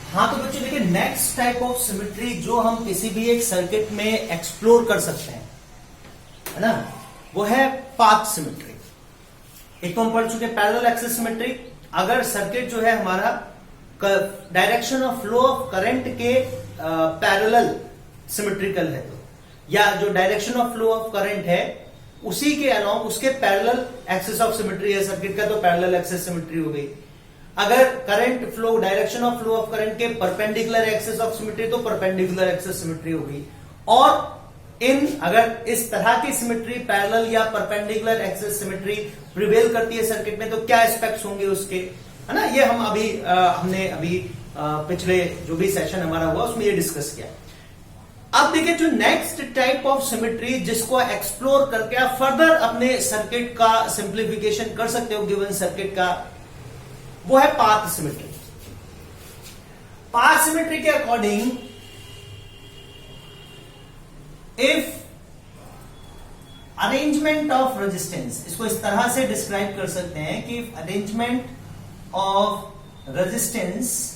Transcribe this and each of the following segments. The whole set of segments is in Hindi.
हाँ तो बच्चों देखिए, नेक्स्ट टाइप ऑफ सिमेट्री जो हम किसी भी एक सर्किट में एक्सप्लोर कर सकते हैं, है ना, वो है पाथ सिमेट्री। एक तो हम पढ़ चुके पैरेलल एक्सिस सिमेट्री। अगर सर्किट जो है हमारा direction of flow of current के पैरेलल सिमेट्रिकल है, तो या जो direction of flow of current है उसी के अलोंग उसके पैरेलल एक्सिस ऑफ सिमेट्री है सर्किट का, तो पैरेलल एक्सिस सिमेट्री हो गई। अगर current flow direction of flow of current के परपेंडिकुलर एक्सिस ऑफ सिमेट्री, तो परपेंडिकुलर एक्सिस सिमेट्री हो गई। और अगर इस तरह की सिमेट्री पैरेलल या परपेंडिकुलर एक्सिस सिमेट्री प्रिवेल करती है सर्किट में, तो क्या एस्पेक्ट्स होंगे उसके, है ना, ये हम हमने अभी पिछले जो भी सेशन हमारा हुआ उसमें ये डिस्कस किया। अब देखिए, जो नेक्स्ट टाइप ऑफ सिमेट्री जिसको एक्सप्लोर करके आप फर्दर अपने सर्किट का सिंप्लीफिकेशन कर सकते हो गिवन सर्किट का, वो है पाथ सिमेट्री। पाथ सिमेट्री के according if arrangement of resistance, इसको इस तरह से डिस्क्राइब कर सकते हैं कि arrangement of resistance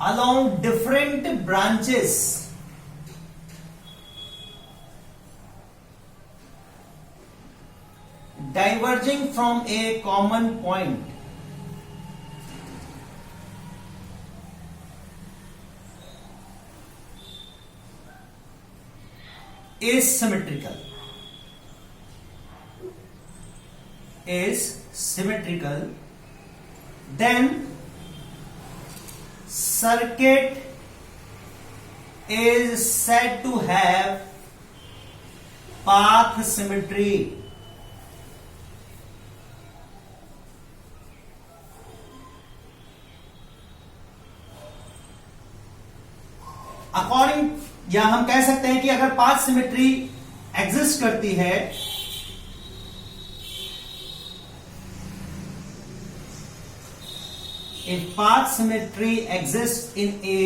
along different branches diverging from a common point is symmetrical, then circuit is said to have path symmetry. According, या हम कह सकते हैं कि अगर पाथ सिमेट्री एग्जिस्ट करती है, if path symmetry exists in a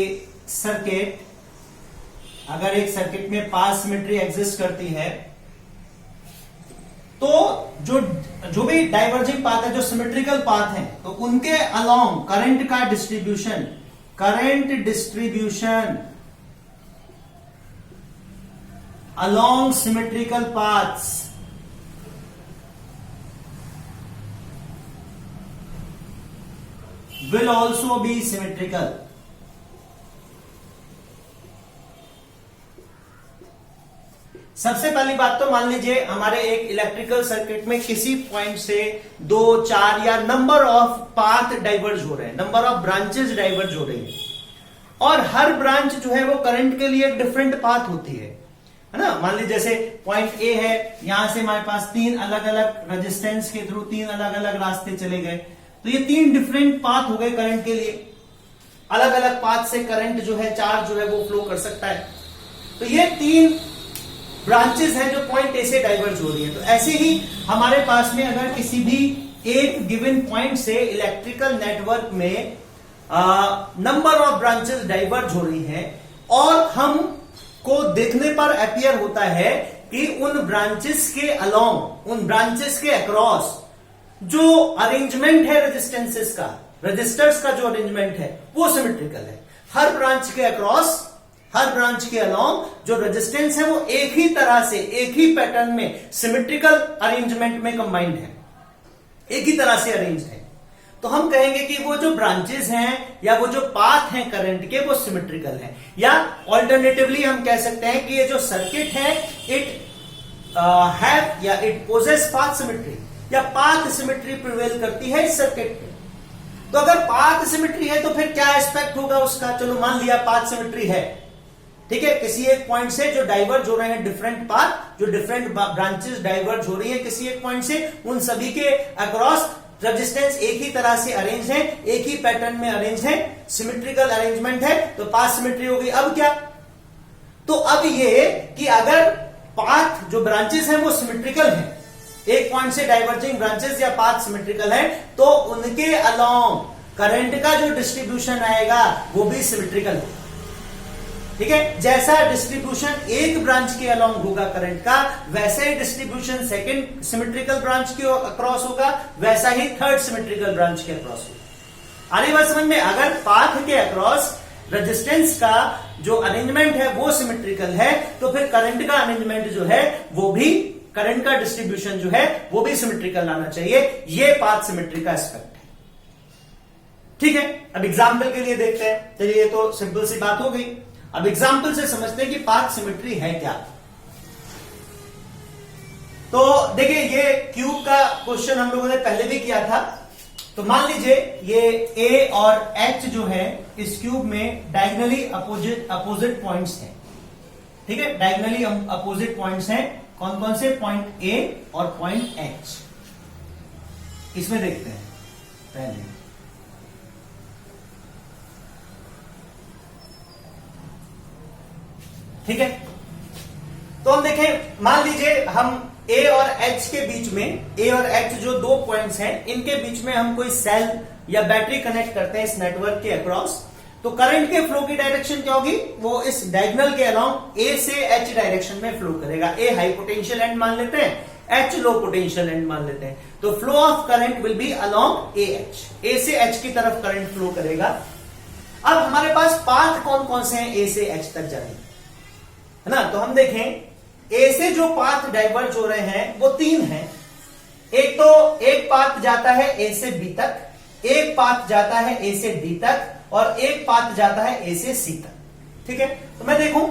circuit, अगर एक सर्किट में पाथ सिमेट्री एग्जिस्ट करती है, तो जो भी डाइवर्जिंग पाथ है, जो सिमेट्रिकल पाथ है, तो उनके अलोंग करंट का distribution along symmetrical paths will also be symmetrical. सबसे पहली बात तो मान लीजिए हमारे एक इलेक्ट्रिकल सर्किट में किसी पॉइंट से 2, 4 या नंबर ऑफ पाथ डाइवर्ज हो रहे हैं, नंबर ऑफ ब्रांचेस डाइवर्ज हो रही है, और हर ब्रांच जो है वो करंट के लिए डिफरेंट पाथ होती है ना। मान लीजिए जैसे पॉइंट ए है, यहां से हमारे पास 3 अलग अलग रेजिस्टेंस के थ्रू 3 अलग अलग रास्ते चले गए, तो ये 3 डिफरेंट पाथ हो गए करंट के लिए। अलग अलग पाथ से करंट जो है, चार्ज जो है वो फ्लो कर सकता है। तो ये 3 ब्रांचेस हैं जो पॉइंट ए से डाइवर्ज हो रही है। तो ऐसे ही हमारे पास में अगर किसी भी एक गिवन पॉइंट से इलेक्ट्रिकल नेटवर्क में नंबर ऑफ ब्रांचेस डाइवर्ज हो रही हैं, और हम को देखने पर अपीयर होता है कि उन ब्रांचेस के अलोंग, उन ब्रांचेस के अक्रॉस जो अरेंजमेंट है रेजिस्टेंसेस का, रजिस्टर्स का जो अरेंजमेंट है वो सिमेट्रिकल है। हर ब्रांच के अक्रॉस, हर ब्रांच के अलोंग जो रेजिस्टेंस है वो एक ही तरह से, एक ही पैटर्न में, सिमेट्रिकल अरेंजमेंट में कंबाइंड है, एक ही तरह से अरेंज है। तो हम कहेंगे कि वो जो ब्रांचेस हैं या वो जो पाथ हैं करंट के, वो सिमेट्रिकल हैं। या ऑल्टरनेटिवली हम कह सकते हैं कि ये जो सर्किट है इट हैव या इट पोजेस पाथ सिमेट्री, या पाथ सिमेट्री प्रिवेल करती है इस सर्किट में। तो अगर पाथ सिमेट्री है तो फिर क्या एस्पेक्ट होगा उसका, चलो मान लिया पाथ सिमेट्री है, ठीक है, किसी एक पॉइंट से जो डाइवर्ज हो रहे हैं डिफरेंट पाथ, जो डिफरेंट ब्रांचेस डाइवर्ज हो रही है किसी एक पॉइंट से, उन सभी के अक्रॉस रेजिस्टेंस एक ही तरह से अरेंज है, एक ही पैटर्न में अरेंज है, सिमेट्रिकल अरेंजमेंट है, तो पाथ सिमेट्री हो गई। अब क्या, तो अब ये कि अगर पाथ जो ब्रांचेस हैं वो सिमेट्रिकल हैं, एक पॉइंट से डाइवर्जिंग ब्रांचेस या पाथ सिमेट्रिकल है, तो उनके अलोंग करंट का जो डिस्ट्रीब्यूशन आएगा वो भी सिमेट्रिकल होगा। ठीक है, जैसा डिस्ट्रीब्यूशन एक ब्रांच के अलोंग होगा करंट का, वैसा ही डिस्ट्रीब्यूशन सेकंड सिमेट्रिकल ब्रांच के अक्रॉस होगा, वैसा ही थर्ड सिमेट्रिकल ब्रांच के अक्रॉस होगा। आ रही बात समझ में? अगर पाथ के अक्रॉस रेजिस्टेंस का जो अरेंजमेंट है वो सिमेट्रिकल है, तो फिर करंट का अरेंजमेंट जो है वो भी, करंट का डिस्ट्रीब्यूशन जो है वो भी सिमेट्रिकल आना चाहिए। ये पाथ सिमेट्री का एस्पेक्ट है। ठीक है, अब एग्जाम्पल के लिए देखते हैं। चलिए, ये तो सिंपल सी बात हो गई। अब एग्जाम्पल से समझते हैं कि पाथ सिमेट्री है क्या। तो देखिए, ये क्यूब का क्वेश्चन हम लोगों ने पहले भी किया था। तो मान लीजिए ये ए और एच जो है इस क्यूब में डायगनली अपोजिट पॉइंट्स हैं। ठीक है, डायगनली अपोजिट पॉइंट्स हैं। कौन कौन से? पॉइंट ए और पॉइंट एच। इसमें देखते हैं पहले। ठीक है, तो हम देखें, मान लीजिए हम ए और एच के बीच में, ए और एच जो दो पॉइंट्स हैं, इनके बीच में हम कोई सेल या बैटरी कनेक्ट करते हैं इस नेटवर्क के अक्रॉस। तो करंट के फ्लो की डायरेक्शन क्या होगी? वो इस डायगोनल के अलोंग ए से एच डायरेक्शन में फ्लो करेगा। ए हाई पोटेंशियल एंड मान लेते हैं, एच लो पोटेंशियल एंड मान लेते हैं। तो flow of current will be along A H, A से एच की तरफ करंट फ्लो करेगा। अब हमारे पास पाथ कौन कौन से हैं ए से एच तक जाने, है ना? तो हम देखें, ए से जो पाथ डाइवर्ज हो रहे हैं वो तीन हैं। एक पाथ जाता है ए से बी तक, एक पाथ जाता है ए से डी तक, और एक पाथ जाता है ए से सी तक। ठीक है, तो मैं देखूं,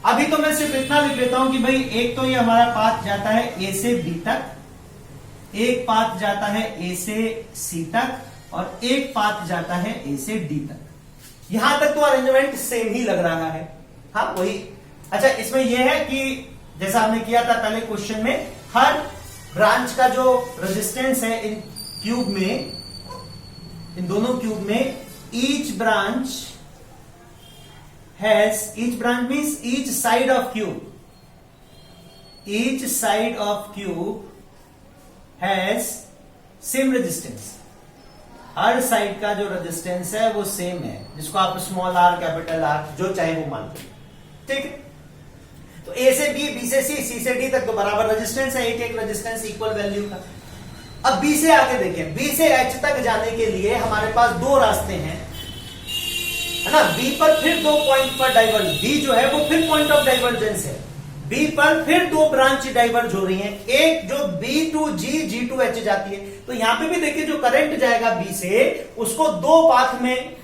अभी तो मैं सिर्फ इतना लिख लेता हूं कि भाई एक तो ये हमारा पाथ जाता है ए से बी तक, एक पाथ जाता है ए से सी तक, और एक पाथ जाता है ए से डी तक। यहां तक तो अरेंजमेंट सेम ही लग रहा है। हाँ, वही। अच्छा, इसमें यह है कि जैसा हमने किया था पहले क्वेश्चन में, हर ब्रांच का जो रेजिस्टेंस है इन क्यूब में, इन दोनों क्यूब में, each branch means each side of cube, each side of cube has same resistance. Her side का जो रेजिस्टेंस है वो सेम है, जिसको आप स्मॉल आर, कैपिटल आर, जो चाहे वो मान लो। ठीक है, तो ए से बी, बी से सी से डी तक तो बराबर रेजिस्टेंस है, एक एक रेजिस्टेंस इक्वल वैल्यू का। अब बी से आगे देखें, बी से एच तक जाने के लिए हमारे पास दो रास्ते हैं, है ना? बी पर फिर दो पॉइंट पर डाइवर्ज, बी जो है वो फिर पॉइंट ऑफ डाइवर्जेंस है। बी पर फिर दो ब्रांच डाइवर्ज हो रही हैं, एक जो B to G, G to H जाती है। तो यहां पे भी देखिए, जो करंट जाएगा बी से, उसको दो पाथ में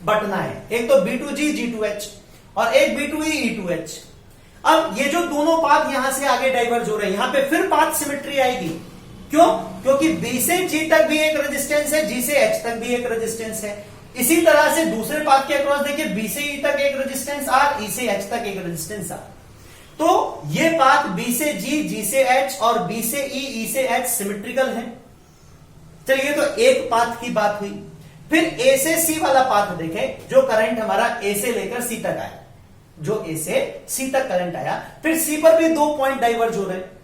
बंटना है, एक तो B to G, G to H, और एक B to E, E to H. अब ये जो दोनों पाथ यहां से आगे डाइवर्ज हो रहे हैं, यहां पे फिर पाथ सिमेट्री आएगी। क्यों? क्योंकि बी से जी तक भी एक रेजिस्टेंस है, जी से एच तक भी एक रेजिस्टेंस है। इसी तरह से दूसरे पाथ के अक्रॉस देखिए, बी से ई तक एक रेजिस्टेंस आर, ई से एच तक एक रेजिस्टेंस आर। तो ये पाथ बी से जी, जी से एच, और बी से ई से एच सिमेट्रिकल है। चलिए, तो एक पाथ की बात हुई। फिर ए से सी वाला पाथ देखें, जो करंट हमारा ए से लेकर सी तक आया, जो ए से सी तक करंट आया। फिर सी पर भी दो पॉइंट डाइवर्ज हो रहे हैं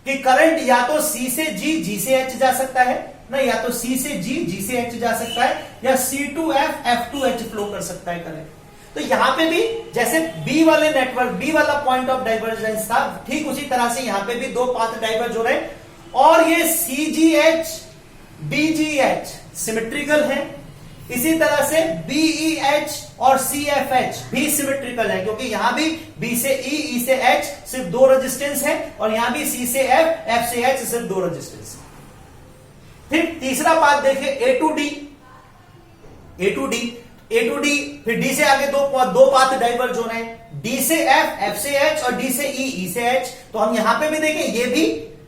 कि करंट या तो सी से जी, जी से एच जा सकता है ना, या तो सी से जी, जी से एच जा सकता है, या C to F, F to H flow कर सकता है करंट। तो यहां पे भी जैसे बी वाले नेटवर्क, बी वाला पॉइंट ऑफ डाइवर्जेंस था, ठीक उसी तरह से यहां पे भी दो पाथ डाइवर्ज हो रहे हैं। और ये C G H, B G H symmetrical है। इसी तरह से बीई एच और सी एफ एच भी सिमेट्रिकल है, क्योंकि यहां भी बी से ई से एच सिर्फ दो रेजिस्टेंस है, और यहां भी सी से एफ, एफ से एच सिर्फ दो रेजिस्टेंस है। फिर तीसरा पाथ देखिए, A to D, A to D, A to D, फिर डी से आगे दो पाथ डाइवर्ज हो रहे हैं, डी से एफ, एफ से एच, और डी से ई से एच। तो हम यहां पे भी देखें, ये भी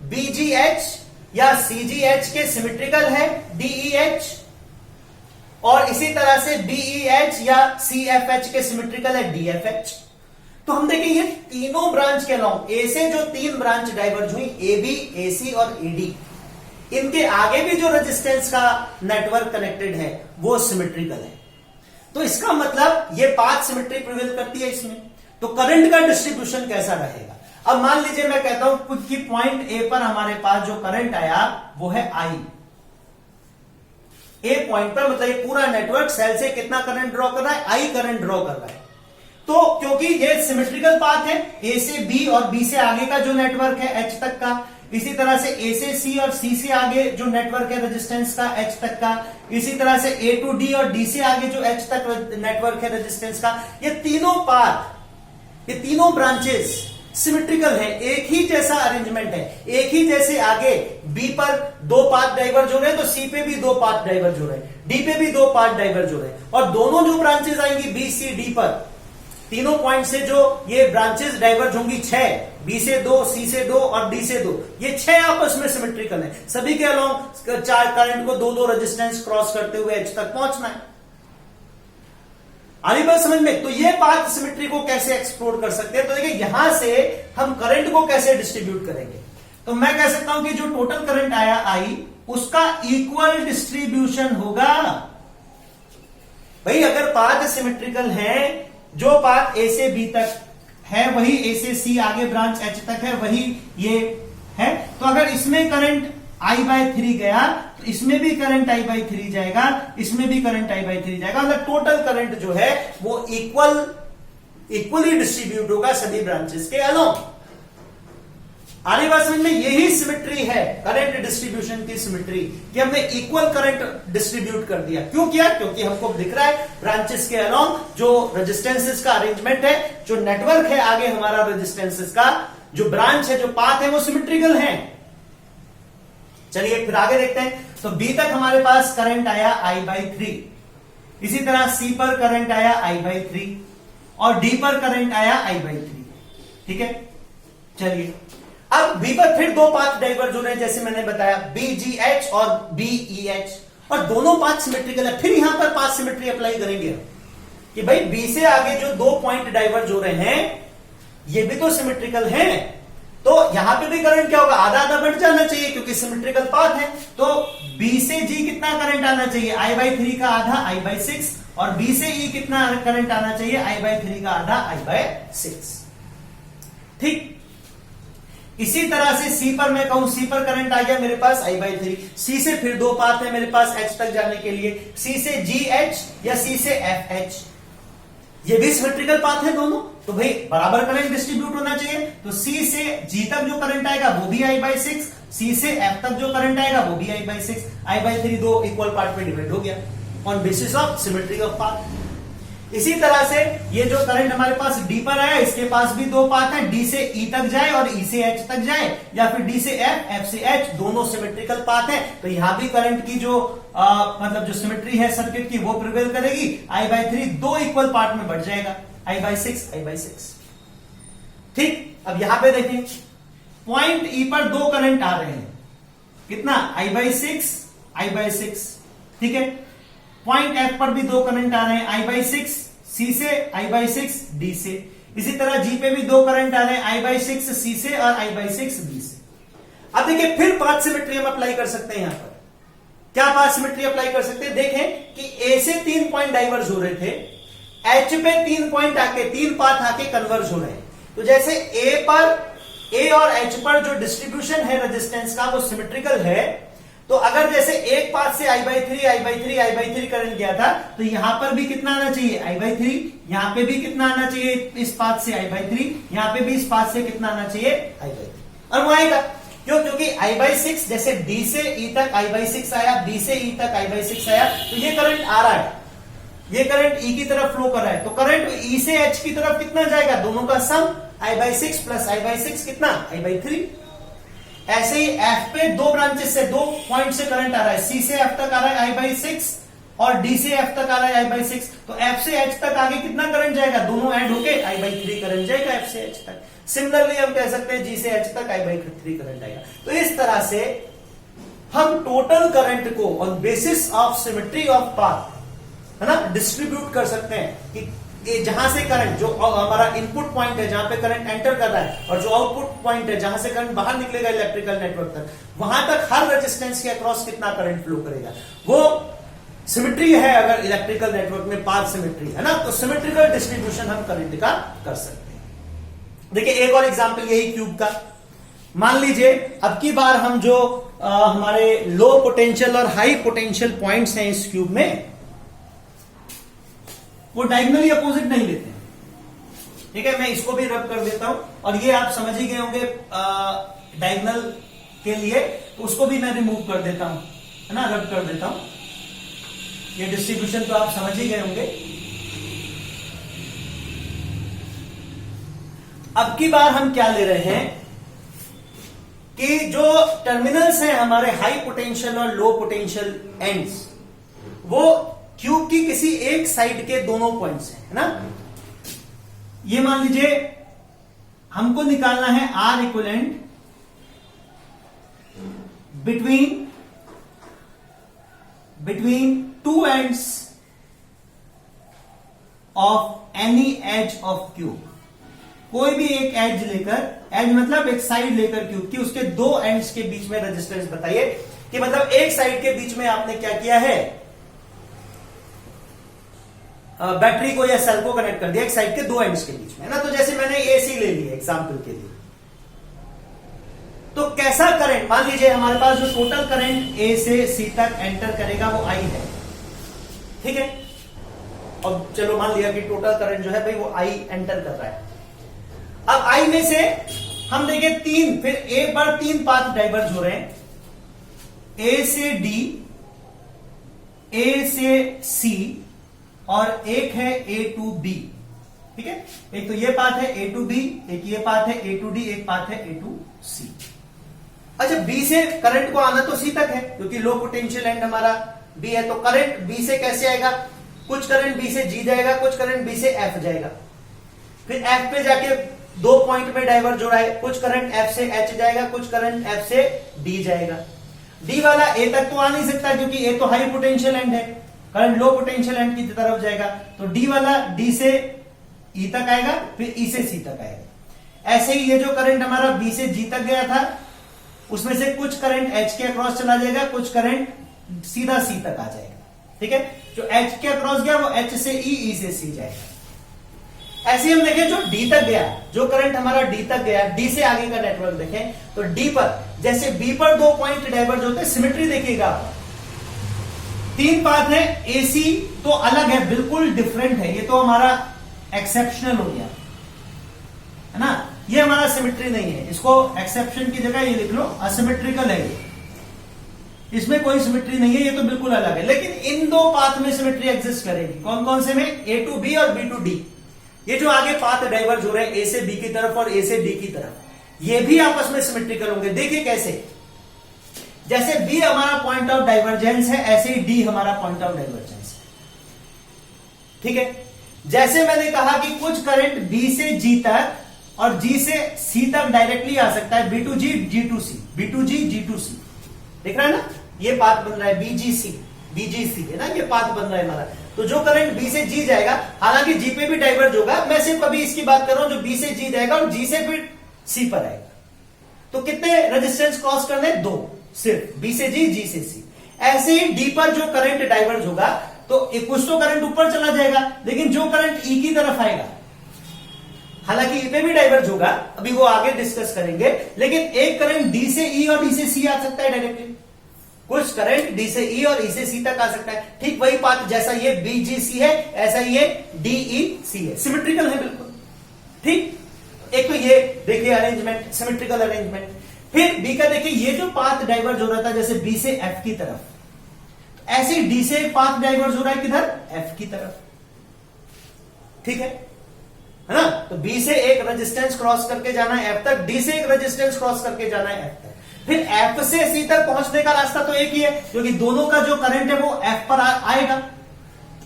बीजी एच या सीजी एच के सिमेट्रिकल है, डीई एच, और इसी तरह से बीई एच या सी एफ एच के सिमेट्रिकल है, डी एफ एच। तो हम देखें, ये तीनों ब्रांच के अलाउंग, ए से जो तीन ब्रांच डाइवर्ज हुई, ए बी, ए सी और ए डी, इनके आगे भी जो रेजिस्टेंस का नेटवर्क कनेक्टेड है वो सिमेट्रिकल है। तो इसका मतलब ये पाथ सिमेट्री प्रिवेल करती है इसमें। तो करंट का डिस्ट्रीब्यूशन कैसा रहेगा? अब मान लीजिए मैं कहता हूं कि पॉइंट ए पर हमारे पास जो करंट आया वो है आई। ए पॉइंट पर मतलब ये पूरा नेटवर्क सेल से कितना करंट ड्रॉ कर रहा है? आई करंट ड्रॉ कर रहा है। तो क्योंकि ये सिमेट्रिकल पाथ है, ए से बी और बी से आगे का जो नेटवर्क है एच तक का, इसी तरह से ए से सी और सी से आगे जो नेटवर्क है रेजिस्टेंस का एच तक का, इसी तरह से ए टू डी और डी से आगे जो एच तक नेटवर्क है रेजिस्टेंस का, ये तीनों पाथ, ये तीनों ब्रांचेस सिमेट्रिकल है, एक ही जैसा अरेंजमेंट है, एक ही जैसे आगे बी पर दो पाथ डाइवर्ज हो रहे हैं तो सी पे भी दो पाथ डाइवर्ज हो रहे हैं, डी पे भी दो पाथ डाइवर्ज हो रहे हैं, और दोनों जो ब्रांचेस आएंगी बी सी डी पर, तीनों पॉइंट से जो ये ब्रांचेस डाइवर्ज होंगी 6, बी से 2, सी से 2 और डी से 2, ये 6 आपस में सिमेट्रिकल है, सभी के अलोंग चार करंट को 2-2 रेजिस्टेंस क्रॉस करते हुए एच तक पहुंचना है। आगे बात समझ में? तो ये पाथ सिमेट्री को कैसे एक्सप्लोर कर सकते हैं? तो देखिए यहां से हम करंट को कैसे डिस्ट्रीब्यूट करेंगे, तो मैं कह सकता हूं कि जो टोटल करंट आया आई उसका इक्वल डिस्ट्रीब्यूशन होगा। भाई अगर पाथ सिमेट्रिकल है, जो पाथ ए से बी तक है वही ए से सी आगे ब्रांच एच तक है वही ये है, तो अगर इसमें करंट I/3 गया तो इसमें भी करंट I/3 जाएगा, इसमें भी करंट I/3 जाएगा, मतलब टोटल करंट जो है वो इक्वली डिस्ट्रीब्यूट होगा सभी ब्रांचेस के अलोंग। आगे बात समझ में? यही सिमेट्री है करंट डिस्ट्रीब्यूशन की सिमेट्री, कि हमने इक्वल करंट डिस्ट्रीब्यूट कर दिया। क्यों किया? क्योंकि हमको दिख रहा है ब्रांचेस के अलोंग जो रेजिस्टेंसेस का अरेंजमेंट है, जो नेटवर्क है आगे हमारा रेजिस्टेंसेस का, जो ब्रांच है, जो पाथ है, वो सिमेट्रिकल है। चलिए फिर आगे देखते हैं। तो बी तक हमारे पास करंट आया I/3, इसी तरह सी पर करंट आया I/3 और डी पर करंट आया I/3। ठीक है, चलिए अब बी पर फिर दो पाथ डाइवर्ज हो रहे हैं, जैसे मैंने बताया BGH और BEH, और दोनों पाथ सिमेट्रिकल है। फिर यहां पर पाथ सिमेट्री अप्लाई करेंगे कि भाई बी से आगे जो दो पॉइंट डाइवर्ज हो रहे हैं ये भी तो सिमेट्रिकल हैं, तो यहां पे भी करंट क्या होगा? आधा आधा बढ़ जाना चाहिए क्योंकि सिमेट्रिकल पाथ है। तो बी से जी कितना करंट आना चाहिए? I/3 का आधा I/6, और बी से ई कितना करंट आना चाहिए? I/3 का आधा I/6। ठीक, इसी तरह से सी पर मैं कहूं, सी पर करंट आ गया मेरे पास I/3, सी से फिर दो पाथ है मेरे पास एच तक जाने के लिए, सी से GH या सी से FH, ये भी सिमेट्रिकल पाथ है दोनों, तो भाई बराबर करंट डिस्ट्रीब्यूट होना चाहिए। तो सी से जी तक जो करंट आएगा वो भी I/6, सी से एफ तक जो करंट आएगा वो भी I/6, I/3 दो इक्वल पार्ट में डिवाइड हो गया on basis of symmetry of path. इसी तरह से ये जो करंट हमारे पास डी पर आया, इसके पास भी दो पाथ है, डी से ई तक जाए और ई से एच तक जाए, या फिर डी से एफ, एफ से एच, दोनों सिमेट्रिकल पाथ है। तो यहां भी करंट की जो मतलब जो सिमेट्री है सर्किट की वो प्रिवेल करेगी। I/3 दो इक्वल पार्ट में बढ़ जाएगा, I/6। ठीक, अब यहां पे देखें पॉइंट ई पर दो करंट आ रहे हैं, कितना? I/6। ठीक है, पॉइंट एफ पर भी दो करंट आ रहे हैं, I/6 सी से, I/6 डी से। इसी तरह जी पे भी दो करंट आ रहे हैं, I/6 सी से और I/6 बी से। अब देखिए फिर पाथ सिमेट्री हम अप्लाई कर सकते हैं। यहां पर क्या पाथ सिमेट्री अप्लाई कर सकते हैं? देखें कि ए से 3 पॉइंट डाइवर्ज हो रहे थे, एच पे 3 पॉइंट आके 3 पाथ आके कन्वर्ज हो रहे हैं। तो जैसे ए और एच पर जो डिस्ट्रीब्यूशन है रेजिस्टेंस का वो सिमेट्रिकल है, तो अगर जैसे एक पाथ से I/3 करंट गया था, तो यहां पर भी कितना आना चाहिए? I/3, यहां पे भी कितना आना चाहिए? इस पाथ से I/3, यहां पे भी इस पाथ से कितना आना चाहिए? I/3। और वो आएगा क्यों? क्योंकि I/6 जैसे डी से ई तक I/6 आया, बी से ई तक I/6 आया, तो ये करंट आ रहा है, ये करंट ई की तरफ फ्लो कर रहा है, तो करंट ई से एच की तरफ कितना जाएगा? दोनों का सम I/6 प्लस I/6 कितना? I/3। ऐसे ही एफ पे दो ब्रांचेस से, दो पॉइंट से करंट आ रहा है, सी से एफ तक आ रहा है I/6 और डी से एफ तक आ रहा है I/6, तो एफ से एच तक आगे कितना करंट जाएगा? दोनों ऐड होके I/3 करंट जाएगा एफ से एच तक। सिमिलरली हम कह सकते हैं जी से एच तक I/3 करंट आएगा। तो इस तरह से हम टोटल करंट को on basis of symmetry of path, है ना, डिस्ट्रीब्यूट कर सकते हैं कि जहां से करंट, जो हमारा इनपुट पॉइंट है जहां पे करंट एंटर कर रहा है, और जो आउटपुट पॉइंट है जहां से करंट बाहर निकलेगा इलेक्ट्रिकल नेटवर्क तक, वहां तक हर रेजिस्टेंस के अक्रॉस कितना करंट फ्लो करेगा, वो सिमेट्री है। अगर इलेक्ट्रिकल नेटवर्क में पाथ सिमेट्री है ना, तो सिमेट्रिकल डिस्ट्रीब्यूशन हम करंट का कर सकते हैं। देखिए एक और एग्जांपल यही क्यूब का। मान लीजिए अब की बार हम जो हमारे लो पोटेंशियल और हाई पोटेंशियल पॉइंट्स हैं इस क्यूब में, वो डायगोनली अपोजिट नहीं लेते हैं। ठीक है, मैं इसको भी रब कर देता हूं, और ये आप समझ ही गए होंगे डायगोनल के लिए, तो उसको भी मैं रिमूव कर देता हूं, है ना, रद्द कर देता हूं। ये डिस्ट्रीब्यूशन तो आप समझ ही गए होंगे। अब की बार हम क्या ले रहे हैं कि जो टर्मिनल्स हैं हमारे हाई पोटेंशियल और लो पोटेंशियल एंड्स, वो क्यूब की किसी एक साइड के दोनों पॉइंट्स हैं, है ना। ये मान लीजिए हमको निकालना है R equivalent between two ends of any edge of cube. कोई भी एक एज लेकर, एज मतलब एक साइड लेकर क्यूब की, उसके दो एंड्स के बीच में रेजिस्टेंस बताइए कि मतलब एक साइड के बीच में आपने क्या किया है, बैटरी को या सेल को कनेक्ट कर दिया एक साइड के दो एंड्स के बीच में, है ना। तो जैसे मैंने एसी ले लिया एग्जांपल के लिए, तो कैसा करंट, मान लीजिए हमारे पास जो टोटल करंट ए से सी तक एंटर करेगा वो आई है, ठीक है। और चलो मान लिया कि टोटल करंट जो है भाई वो आई एंटर कर रहा है। अब आई में से हम देखें तीन, फिर एक बार तीन पाथ डाइवर्ज हो रहे हैं, ए से डी, ए से सी, और एक है ए टू बी, ठीक है। एक तो ये पाथ है ए टू बी, एक ये पाथ है ए टू डी, एक पाथ है ए टू सी। अच्छा, बी से करंट को आना तो सी तक है क्योंकि लो पोटेंशियल एंड हमारा बी है, तो करंट बी से कैसे आएगा, कुछ करंट बी से जी जाएगा, कुछ करंट बी से एफ जाएगा, फिर एफ पे जाके दो पॉइंट में डाइवर्ज हो रहा है, कुछ करंट एफ से एच जाएगा, कुछ करंट एफ से डी जाएगा। डी वाला ए तक तो आ नहीं सकता क्योंकि ए तो हाई पोटेंशियल एंड है, करंट लो पोटेंशियल एंड की तरफ जाएगा, तो डी वाला डी से ई तक आएगा, फिर ई से सी तक आएगा। ऐसे ही ये जो करंट हमारा बी से जी तक गया था, उसमें से कुछ करंट एच के अक्रॉस चला जाएगा, कुछ करंट सीधा सी तक आ जाएगा, ठीक है। जो एच के अक्रॉस गया वो एच से ई से सी जाएगा। ऐसे हम देखें जो डी तक गया, जो करंट हमारा डी तक गया, डी से आगे का नेटवर्क देखें तो डी पर, जैसे बी पर दो पॉइंट डाइवर्ज होते हैं, सिमेट्री देखिएगा आप, तीन पाथ है, एसी तो अलग है, बिल्कुल डिफरेंट है, ये तो हमारा एक्सेप्शनल हो गया, है ना। ये हमारा सिमेट्री नहीं है, इसको एक्सेप्शन की जगह ये लिख लो, असिमेट्रिकल है ये, इसमें कोई सिमेट्री नहीं है, ये तो बिल्कुल अलग है। लेकिन इन दो पाथ में सिमेट्री एग्जिस्ट करेगी, कौन कौन से में, ए टू बी और बी टू डी। ये जो आगे पाथ डाइवर्ज हो रहे हैं ए से बी की तरफ और ए से डी की तरफ, ये भी आपस में सिमेट्रिकल होंगे। देखिए कैसे, जैसे बी हमारा पॉइंट ऑफ डाइवर्जेंस है, ऐसे ही डी हमारा पॉइंट ऑफ डाइवर्जेंस है, ठीक है। जैसे मैंने कहा कि कुछ करंट बी से जी तक और जी से सी तक डायरेक्टली आ सकता है, B to G, G to C, B to G, G to C, देख रहा है ना, ये पाथ बन रहा है बीजीसी, बीजीसी है ना, ये पाथ बन रहा है हमारा। तो जो करंट बी से जी जाएगा, हालांकि जी पे भी डाइवर्ज होगा, मैं सिर्फ अभी इसकी बात कर रहा हूं, जो बी से जी जाएगा और जी से फिर सी पर आएगा। तो कितने रेजिस्टेंस क्रॉस करने, दो, सिर्फ बी से जी से सी। ऐसे ही डी पर जो करंट डाइवर्ज होगा तो कुछ तो करंट ऊपर चला जाएगा, लेकिन जो करंट ई की तरफ आएगा, हालांकि ई पे भी डाइवर्ज होगा, अभी वो आगे डिस्कस करेंगे, लेकिन एक करंट डी से ई और डी से सी आ सकता है डायरेक्टली, कुछ करंट डी से ई और ई से सी तक आ सकता है। ठीक वही पाथ, जैसा ये बीजीसी है ऐसा ये डीईसी है, सिमेट्रिकल है बिल्कुल, ठीक। एक तो ये देखिए अरेंजमेंट, सिमेट्रिकल अरेंजमेंट। फिर बी का देखिए, ये जो पाथ डाइवर्ज हो रहा था जैसे बी से एफ की तरफ, ऐसे डी से पाथ डाइवर्ज हो रहा है किधर, एफ की तरफ, ठीक है ना। तो बी से एक रेजिस्टेंस क्रॉस करके जाना है एफ तक, डी से एक रेजिस्टेंस क्रॉस करके जाना है एफ तक, फिर एफ से सी तक पहुंचने का रास्ता तो एक ही है, क्योंकि दोनों का जो करंट है वो एफ पर आएगा।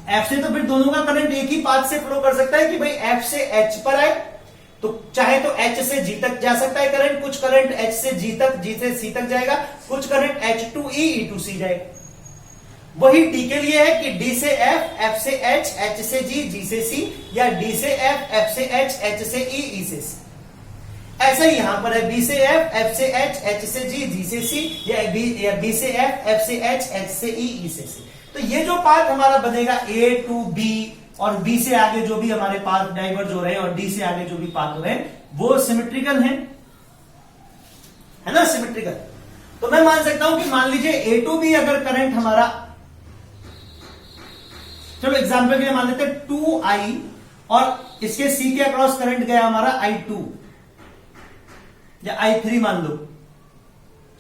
एफ से तो फिर दोनों का करंट एक ही पाथ से फ्लो कर सकता है कि भाई एफ से एच पर आए, तो चाहे तो एच से जी तक जा सकता है करंट, कुछ करंट एच से जी तक, जी से सी तक जाएगा, कुछ current H to E, E to C जाएगा। वही डी के लिए है कि डी से एफ, एफ से एच, एच से जी, जी से सी, या डी से एफ, एफ से एच, एच से ई, ई से सी। ऐसा ही यहां पर है, बी से एफ, एफ से एच, एच से जी, जी से सी, या बी से एफ, एफ से एच, एच से ई, ई से सी। तो ये जो पाथ हमारा बनेगा ए टू बी, और बी से आगे जो भी हमारे पाथ डाइवर्ज हो रहे हैं और डी से आगे जो भी पाथ हो रहे हैं वो सिमेट्रिकल है ना, सिमेट्रिकल। तो मैं मान सकता हूं कि मान लीजिए ए टू बी अगर करंट हमारा, चलो एग्जांपल के लिए मान लेते हैं 2i, और इसके सी के अक्रॉस करंट गया हमारा i2 या i3 मान लो,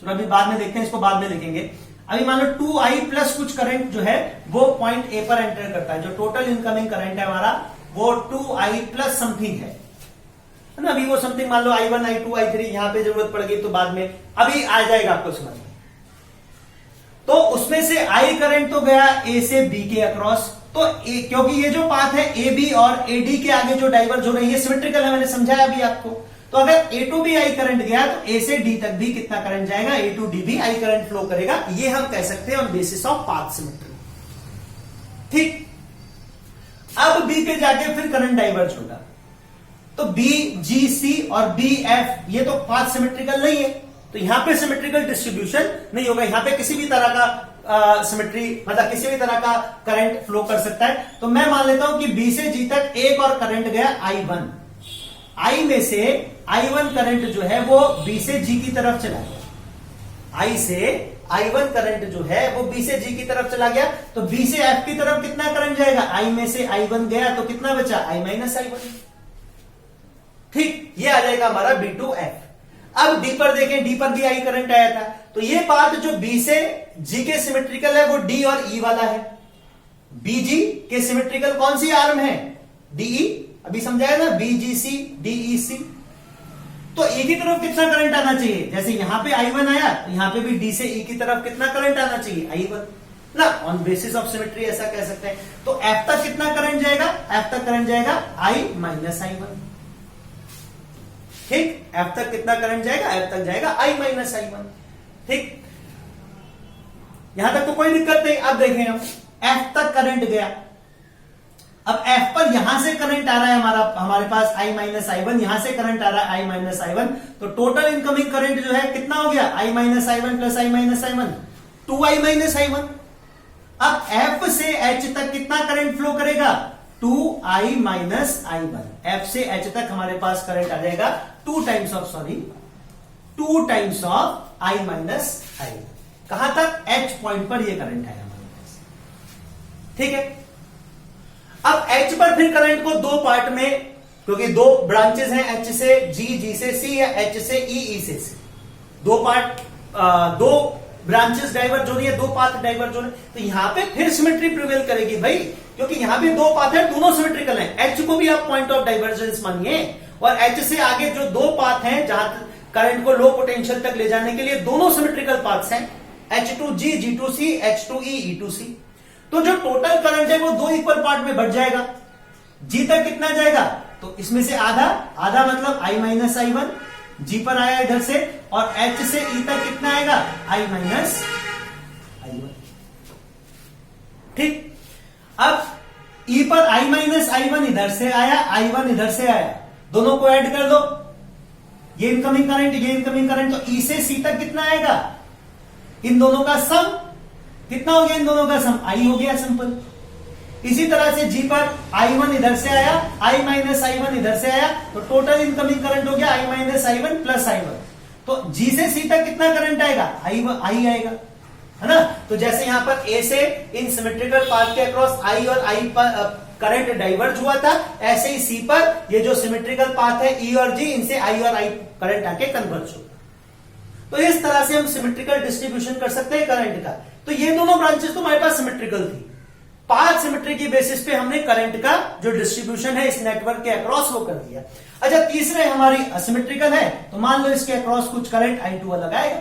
चलो अभी बाद में देखते हैं, इसको बाद में लिखेंगे। अभी मान लो 2i प्लस कुछ करंट जो है वो पॉइंट ए पर एंटर करता है, जो टोटल इनकमिंग करंट है हमारा वो 2i प्लस समथिंग है ना। अभी वो समथिंग मान लो i1 i2 i3, यहां पे जरूरत पड़ गई तो बाद में अभी आ जाएगा आपको समझ में। तो उसमें से i करंट तो गया a से b के अक्रॉस, तो क्योंकि ये जो पाथ है ए बी और ए डी के आगे जो डाइवर्ज हो रही है सिमेट्रिकल है, मैंने समझाया अभी आपको। तो अगर ए टू बी आई करंट गया तो ए से डी तक भी कितना करंट जाएगा, ए टू डी भी आई करंट फ्लो करेगा। ये हम कह सकते हैं on basis of path symmetry. ठीक, अब बी पे जाके फिर करंट डाइवर्ज होगा, तो बी जी सी और बी एफ ये तो पाथ सिमेट्रिकल नहीं है, तो यहां पे सिमेट्रिकल डिस्ट्रीब्यूशन नहीं होगा। यहां पे किसी भी तरह का सिमेट्री मतलब किसी भी तरह का करंट फ्लो कर सकता है। तो मैं मान लेता हूं कि बी से जी तक एक और करंट गया I1, आई में से I1 करंट जो है वो बी से जी की तरफ चला गया, आई से I1 करंट जो है वो बी से जी की तरफ चला गया, तो बी से एफ की तरफ कितना करंट जाएगा, आई में से I1 गया तो कितना बचा, I माइनस I1। ठीक, ये आ जाएगा हमारा बी टू एफ। अब डी पर देखें, डी पर भी आई करंट आया था, तो ये पाथ जो बी से जी के सिमेट्रिकल है वो डी और ई वाला है। बीजी के सिमेट्रिकल कौन सी आर्म है, डीई, अभी समझाया ना, बीजीसी डीईसी। तो ई की तरफ कितना करंट आना चाहिए, जैसे यहां पे I1 आया तो यहां पे भी डी से ई की तरफ कितना करंट आना चाहिए, I1 ना, ऑन बेसिस ऑफ सिमेट्री ऐसा कह सकते हैं। तो एफ तक कितना करंट जाएगा, एफ तक करंट जाएगा I माइनस I1। ठीक, एफ तक कितना करंट जाएगा, एफ तक जाएगा I माइनस I1। ठीक, यहां तक तो कोई दिक्कत नहीं। अब देखें हम एफ तक करंट गया, अब एफ पर यहां से करंट आ रहा है हमारे पास I माइनस I1, यहां से करंट आ रहा है I माइनस I1, तो टोटल इनकमिंग करंट जो है कितना हो गया, I minus I1 plus I minus I1, 2I minus I1। अब एफ से एच तक कितना करंट फ्लो करेगा, 2I माइनस I1। एफ से एच तक हमारे पास करंट आ जाएगा 2 times of I minus I1। कहां तक, एच पॉइंट पर ये करंट आया हमारे पास। ठीक है, अब एच पर फिर करंट को दो पार्ट में, क्योंकि दो ब्रांचेस हैं, एच से जी, जी से सी या एच से ई, ई से सी, दो पार्ट, दो ब्रांचेस डाइवर्ज हो रही है, दो पाथ डाइवर्ज हो रहे हैं, तो यहां पे फिर सिमेट्री प्रिवेल करेगी भाई, क्योंकि यहां भी दो पाथ है, दोनों सिमेट्रिकल हैं। एच को भी आप पॉइंट ऑफ डाइवर्जेंस मानिए, और एच से आगे जो दो पाथ हैं जहां करंट को लो पोटेंशियल तक ले जाने के लिए दोनों सिमेट्रिकल पाथ्स हैं, H2G, G2C, H2E, E2C। तो जो टोटल करंट है वो दो इक्वल पार्ट में बढ़ जाएगा। जी तक कितना जाएगा, तो इसमें से आधा, आधा मतलब I माइनस I1, जी पर आया इधर से, और H से E तक कितना आएगा, I माइनस I1। ठीक, अब E पर I माइनस I1 इधर से आया, I1 इधर से आया, दोनों को ऐड कर दो, ये इनकमिंग करंट, ये इनकमिंग करंट, तो E से C तक कितना आएगा, इन दोनों का सम कितना हो गया, इन दोनों का सम I हो गया, सिंपल। इसी तरह से G पर I1 इधर से आया, I माइनस I1 इधर से आया, तो टोटल इनकमिंग करंट हो गया I minus I1 plus I1। तो G से C तक कितना करंट आएगा, I आएगा, है ना। तो जैसे यहां पर A से इन सिमेट्रिकल पाथ के अक्रॉस I और I पर करंट डाइवर्ज हुआ था, ऐसे ही C पर ये जो सिमेट्रिकल पाथ है E और G, इनसे I और I करंट आके कन्वर्ज होगा। तो इस तरह से हम सिमेट्रिकल डिस्ट्रीब्यूशन कर सकते हैं करंट का। तो ये दोनों ब्रांचेस तो हमारे पास सिमेट्रिकल थी, पाथ सिमेट्री की बेसिस पे हमने करंट का जो डिस्ट्रीब्यूशन है इस नेटवर्क के अक्रॉस वो कर दिया। अच्छा, तीसरे हमारी असिमेट्रिकल है, तो मान लो इसके अक्रॉस कुछ करंट I2 अलग आएगा,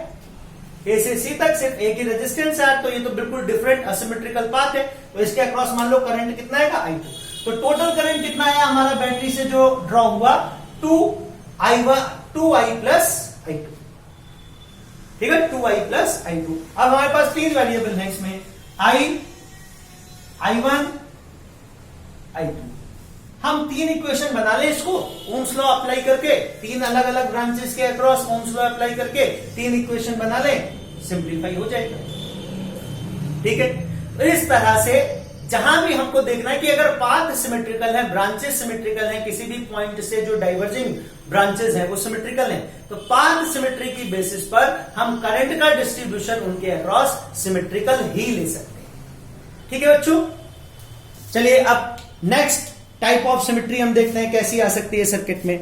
ए से सी तक सिर्फ एक ही रेजिस्टेंस है, तो ये तो बिल्कुल डिफरेंट असिमेट्रिकल पाथ है, तो इसके अक्रॉस मान लो करंट कितना आएगा, I2। तो टोटल करंट कितना आया हमारा बैटरी से जो ड्रॉ हुआ, 2I प्लस I2। ठीक है, 2I प्लस I2। अब हमारे पास तीन वेरिएबल है इसमें, I1, I2। हम तीन इक्वेशन बना लें इसको ओम्स लॉ अप्लाई करके, तीन अलग अलग ब्रांचेस के अक्रॉस ओम्स लॉ अप्लाई करके तीन इक्वेशन बना लें, सिंप्लीफाई हो जाएगा। ठीक है, तो इस तरह से जहां भी हमको देखना है कि अगर पाथ सिमेट्रिकल है, ब्रांचेस सिमेट्रिकल है, किसी भी पॉइंट से जो डाइवर्जिंग ब्रांचेस है वो सिमेट्रिकल है, तो पाथ सिमेट्री की बेसिस पर हम करंट का डिस्ट्रीब्यूशन उनके अक्रॉस सिमेट्रिकल ही ले सकते हैं। ठीक है बच्चों, चलिए अब नेक्स्ट टाइप ऑफ सिमेट्री हम देखते हैं कैसी आ सकती है सर्किट में।